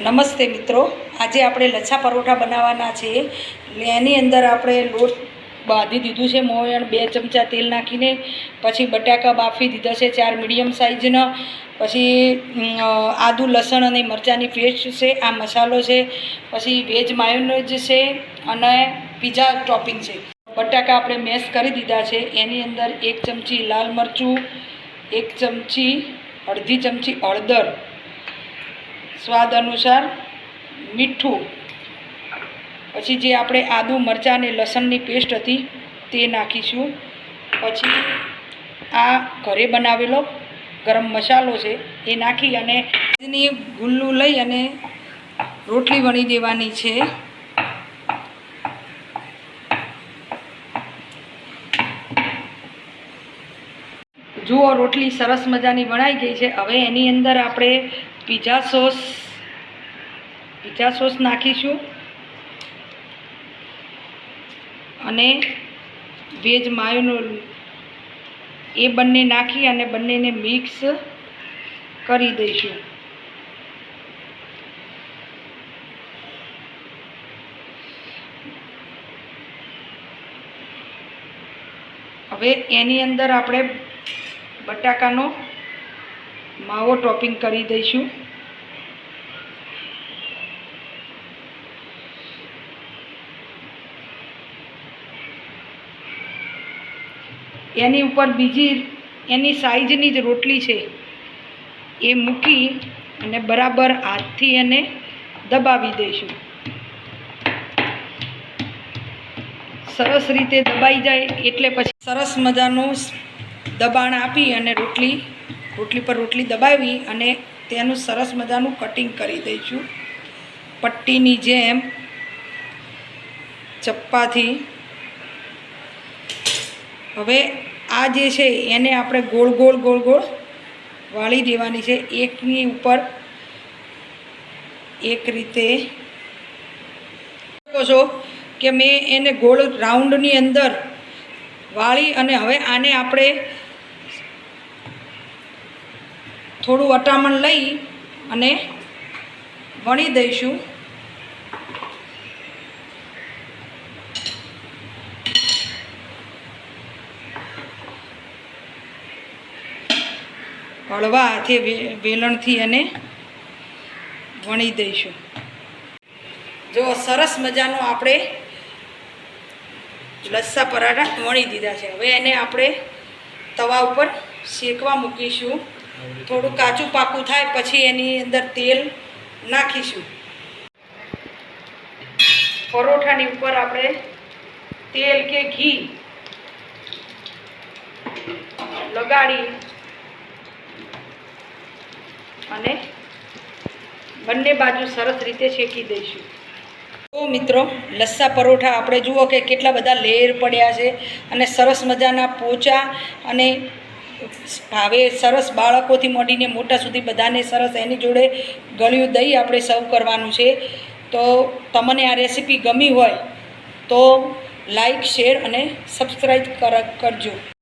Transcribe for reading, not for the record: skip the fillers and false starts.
નમસ્તે મિત્રો, આજે આપણે લચ્છા પરોઠા બનાવવાના છે। એની અંદર આપણે લોટ બાંધી દીધું છે મોયણ 2 ચમચા તેલ નાખીને, પછી બટાકા બાફી દીધા છે 4 મીડિયમ સાઇઝના, પછી આદુ લસણ અને મરચાંની પેસ્ટ છે, આ મસાલો છે, પછી વેજ માયોનેઝ છે અને પીઝા ટોપિંગ છે। બટાકા આપણે મેશ કરી દીધા છે। એની અંદર 1 ચમચી લાલ મરચું, 1 ચમચી અડધી ચમચી હળદર, स्वाद अनुसार मीठू, पछी जे आपणे आदू मरचा ने लसणनी पेस्ट हती ते नाखीशुं। पछी आ घरे बनावेलो गरम मसालो छे ए नाखी अने गुल्लू लई अने रोटली वणी देवानी छे। जुओ रोटली सरस मजानी वणाई गई है। हवे एनी अंदर आपणे पीझा सॉस नाखीशुं अने वेज मायोनेज़ ए बंने नाखी अने बंनेने मिक्स करी दईशुं। हवे एनी अंदर आपणे बटाकानो मावो टॉपिंग करी दईशुं। एनी ऊपर बीजी एनी साइजनी ज रोटली छे ए मूकी अने बराबर हाथथी एने दबावी दईशुं। सरस रीते दबाई जाए एटले पछी सरस मजानुं दबाण आपी अने रोटली पर रोटली दबावी अने तेनुं सरस मजानुं कटिंग करी दईशुं पट्टीनी जेम चप्पाथी। हवे आ जे छे एने आपणे गोल गोल गोल गोल वाळी देवानी छे, एकनी उपर एक रीते। देखो छो के मैं एने गोल राउंडनी अंदर वाळी अने हवे आने आपणे थोड़ू अटामण लई अने वणी दईशुं। हळवा हाथे वेलणथी अने वणी दईशुं। जो सरस मजानो आपणे लस्सा पराठा वणी दीधा छे। हवे एने आपणे तवा उपर शेकवा मूकीशुं। थोड़ू काचू पाकू थाय पछी एनी अंदर तेल नाखीशुं। परोठानी उपर आपणे तेल के घी लगाड़ी अने बंने बाजू सरस रीते शेकी दईशुं। तो मित्रों, लस्सा परोठा आपणे जुओ के केटला बधा लेयर पड्या छे अने सरस मजाना पोचा अने भावे सरस बाळकोथी मळीने मोटा सुधी बधाने सरस। एनी जोड़े गळ्युं दही आपणे सर्व करवानुं छे। तो तमने आ रेसिपी गमी होय तो लाइक शेर अने सब्सक्राइब करजो।